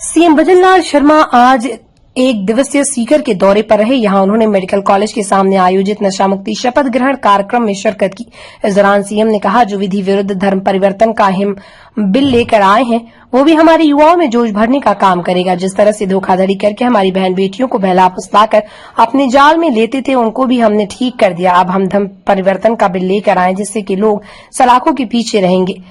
CM Bhajanlal Sharma आज एक दिवसीय सीकर के दौरे पर रहे। यहां उन्होंने मेडिकल कॉलेज के सामने आयोजित नशा मुक्ति शपथ ग्रहण कार्यक्रम में शिरकत की। इस दौरान सीएम ने कहा, जो विधि विरुद्ध धर्म परिवर्तन का हम बिल लेकर आए हैं, वो भी हमारे युवाओं में जोश भरने का काम करेगा। जिस तरह से धोखाधड़ी करके हमारी बहन बेटियों को बहला फुसलाकर अपने जाल में लेते थे, उनको भी हमने ठीक कर दिया। अब हम धर्म परिवर्तन का बिल लेकर आए, जिससे कि लोग सलाखों के पीछे रहेंगे,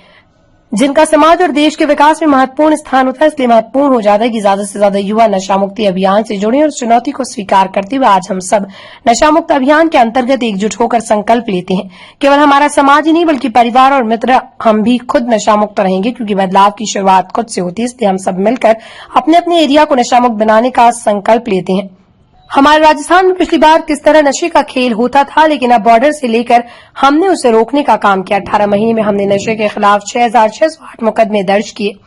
जिनका समाज और देश के विकास में महत्वपूर्ण स्थान होता है। इसलिए महत्वपूर्ण हो जाता है कि ज्यादा से ज्यादा युवा नशा मुक्ति अभियान से जुड़े और चुनौती को स्वीकार करते हुए आज हम सब नशा मुक्त अभियान के अंतर्गत एकजुट होकर संकल्प लेते हैं। केवल हमारा समाज ही नहीं बल्कि परिवार और मित्र हम भी खुद नशा मुक्त रहेंगे, क्योंकि बदलाव की शुरुआत खुद से होती है। इसलिए हम सब मिलकर अपने अपने एरिया को नशा मुक्त बनाने का संकल्प लेते हैं। हमारे राजस्थान में पिछली बार किस तरह नशे का खेल होता था, लेकिन अब बॉर्डर से लेकर हमने उसे रोकने का काम किया। 18 महीने में हमने नशे के खिलाफ 6,608 मुकदमे दर्ज किए।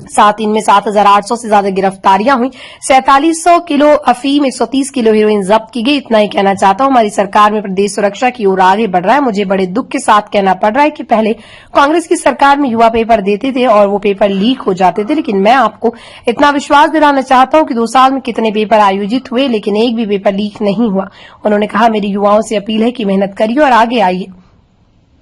साथ इनमें 7,800 से ज्यादा गिरफ्तारियां हुई। 4700 किलो अफीम, 130 किलो हेरोइन जब्त की गई। इतना ही कहना चाहता हूं, हमारी सरकार में प्रदेश सुरक्षा की ओर आगे बढ़ रहा है। मुझे बड़े दुख के साथ कहना पड़ रहा है कि पहले कांग्रेस की सरकार में युवा पेपर देते थे और वो पेपर लीक हो जाते थे, लेकिन मैं आपको इतना विश्वास दिलाना चाहता हूं कि 2 साल में कितने पेपर आयोजित हुए, लेकिन एक भी पेपर लीक नहीं हुआ। उन्होंने कहा, मेरी युवाओं से अपील है कि मेहनत करिए और आगे आइए।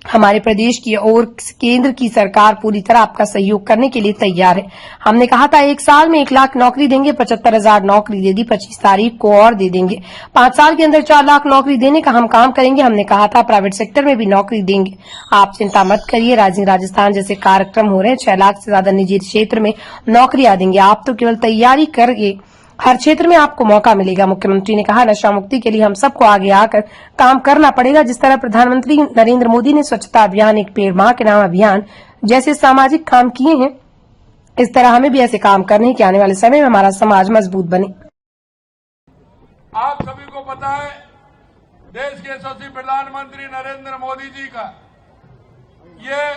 हमारे प्रदेश की और केंद्र की सरकार पूरी तरह आपका सहयोग करने के लिए तैयार है। हमने कहा था 1 साल में 1 लाख नौकरी देंगे, 75,000 नौकरी दे दी, 25 तारीख को और दे देंगे। 5 साल के अंदर 4 लाख नौकरी देने का हम काम करेंगे। हमने कहा था प्राइवेट सेक्टर में भी नौकरी देंगे। आप चिंता मत करिए, राजस्थान जैसे कार्यक्रम हो रहे हैं, 6 लाख से ज्यादा निजी क्षेत्र में नौकरियां देंगे। आप तो केवल तैयारी करिए, हर क्षेत्र में आपको मौका मिलेगा। मुख्यमंत्री ने कहा, नशा मुक्ति के लिए हम सबको आगे आकर काम करना पड़ेगा। जिस तरह प्रधानमंत्री नरेंद्र मोदी ने स्वच्छता अभियान, एक पेड़ मां के नाम अभियान जैसे सामाजिक काम किए हैं, इस तरह हमें भी ऐसे काम करने हैं कि आने वाले समय में हमारा समाज मजबूत बने। आप सभी को पता है, देश के यशस्वी प्रधानमंत्री नरेंद्र मोदी जी का ये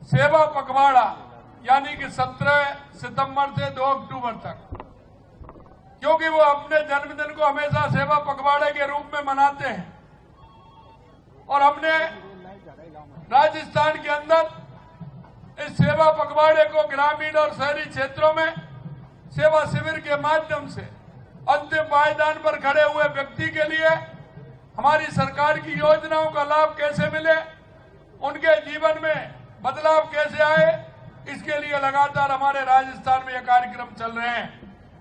सेवा पखवाड़ा यानी कि 17 सितंबर से 2 अक्टूबर तक, क्योंकि वो अपने जन्मदिन को हमेशा सेवा पखवाड़े के रूप में मनाते हैं, और हमने राजस्थान के अंदर इस सेवा पखवाड़े को ग्रामीण और शहरी क्षेत्रों में सेवा शिविर के माध्यम से अंतिम पायदान पर खड़े हुए व्यक्ति के लिए हमारी सरकार की योजनाओं का लाभ कैसे मिले, उनके जीवन में बदलाव कैसे आए, इसके लिए लगातार हमारे राजस्थान में ये कार्यक्रम चल रहे हैं।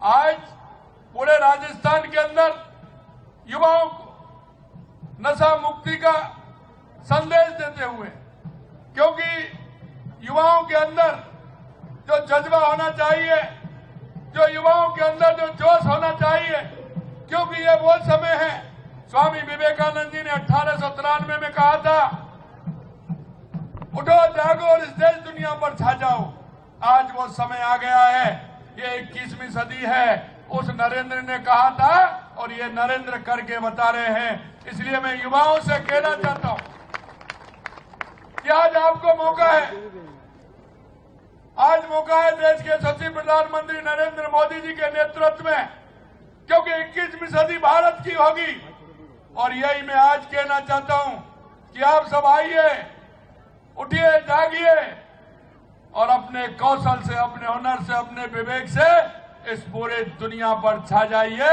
आज पूरे राजस्थान के अंदर युवाओं को नशा मुक्ति का संदेश देते हुए, क्योंकि युवाओं के अंदर जो जज्बा होना चाहिए, जो युवाओं के अंदर जो जोश होना चाहिए, क्योंकि ये वो समय है, स्वामी विवेकानंद जी ने 1893 में कहा था, उठो जागो और इस देश दुनिया पर छा जाओ। आज वो समय आ गया है, ये 21वीं सदी है। उस नरेंद्र ने कहा था और ये नरेंद्र करके बता रहे हैं। इसलिए मैं युवाओं से कहना चाहता हूं कि आज आपको मौका है, आज मौका है देश के यशस्वी प्रधानमंत्री नरेंद्र मोदी जी के नेतृत्व में, क्योंकि 21वीं सदी भारत की होगी। और यही मैं आज कहना चाहता हूं कि आप सब आइए, उठिए, जागिए और अपने कौशल से, अपने हुनर से, अपने विवेक से इस पूरे दुनिया पर छा जाइए।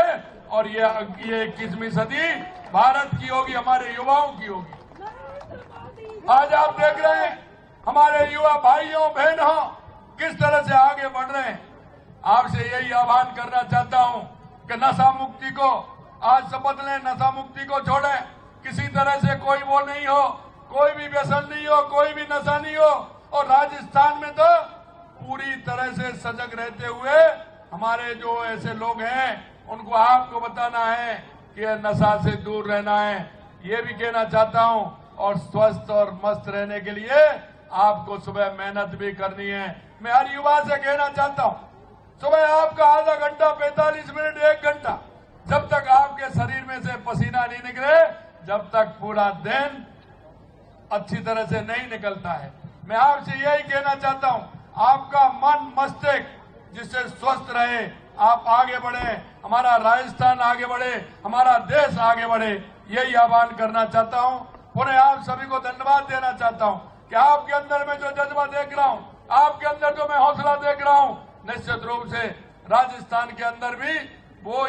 और ये 21वीं सदी भारत की होगी, हमारे युवाओं की होगी। आज आप देख रहे हैं हमारे युवा भाइयों बहनों किस तरह से आगे बढ़ रहे हैं। आपसे यही आह्वान करना चाहता हूं कि नशा मुक्ति को आज शपथ लें, नशा मुक्ति को छोड़ें। किसी तरह से कोई वो नहीं हो, कोई भी व्यसन नहीं हो, कोई भी नशा नहीं हो। और राजस्थान में तो पूरी तरह से सजग रहते हुए हमारे जो ऐसे लोग हैं उनको आपको बताना है कि नशा से दूर रहना है। ये भी कहना चाहता हूं, और स्वस्थ और मस्त रहने के लिए आपको सुबह मेहनत भी करनी है। मैं हर युवा से कहना चाहता हूं, सुबह आपका आधा घंटा, 45 मिनट, 1 घंटा, जब तक आपके शरीर में से पसीना नहीं निकले, जब तक पूरा दिन अच्छी तरह से नहीं निकलता है। मैं आपसे यही कहना चाहता हूं, आपका मन मस्तिष्क जिससे स्वस्थ रहे, आप आगे बढ़े, हमारा राजस्थान आगे बढ़े, हमारा देश आगे बढ़े, यही आह्वान करना चाहता हूं। पुनः आप सभी को धन्यवाद देना चाहता हूं कि आपके अंदर में जो जज्बा देख रहा हूं, आपके अंदर जो मैं हौसला देख रहा हूं, निश्चित रूप से राजस्थान के अंदर भी वो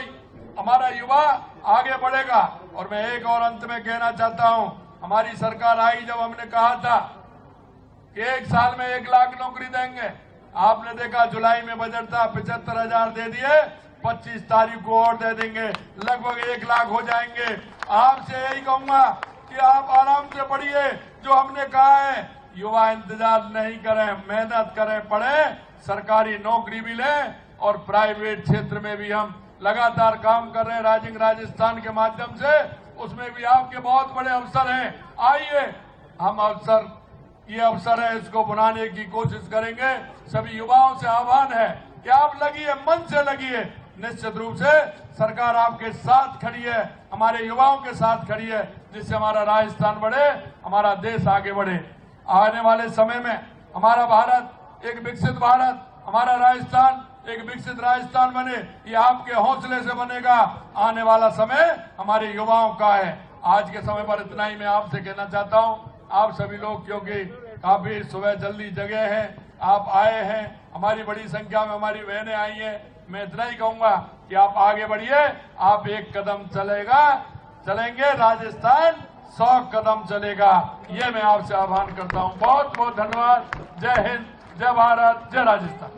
हमारा युवा आगे बढ़ेगा। और मैं एक और अंत में कहना चाहता हूं, हमारी सरकार आई जब हमने कहा था कि 1 साल में 1 लाख नौकरी देंगे, आपने देखा जुलाई में बजट था 75,000 दे दिए, 25 तारीख को और दे देंगे, लगभग 1 लाख हो जाएंगे। आपसे यही कहूंगा कि आप आराम से पढ़िए। जो हमने कहा है, युवा इंतजार नहीं करें, मेहनत करें, पढ़ें, सरकारी नौकरी भी लें और प्राइवेट क्षेत्र में भी हम लगातार काम कर रहे हैं राइजिंग राजस्थान के माध्यम से। उसमें भी आपके बहुत बड़े अवसर हैं। आइए, हम ये अवसर है, इसको बनाने की कोशिश करेंगे। सभी युवाओं से आह्वान है कि आप लगिए, मन से लगिए। निश्चित रूप से सरकार आपके साथ खड़ी है, हमारे युवाओं के साथ खड़ी है, जिससे हमारा राजस्थान बढ़े, हमारा देश आगे बढ़े। आने वाले समय में हमारा भारत एक विकसित भारत, हमारा राजस्थान एक विकसित राजस्थान बने, ये आपके हौसले से बनेगा। आने वाला समय हमारे युवाओं का है। आज के समय पर इतना ही मैं आपसे कहना चाहता हूं। आप सभी लोग, क्योंकि काफी सुबह जल्दी जगे हैं, आप आए हैं, हमारी बड़ी संख्या में हमारी बहनें आई हैं, मैं इतना ही कहूंगा कि आप आगे बढ़िए। आप 1 कदम चलेंगे, राजस्थान 100 कदम चलेगा। ये मैं आपसे आह्वान करता हूं। बहुत बहुत धन्यवाद। जय हिंद, जय भारत, जय राजस्थान।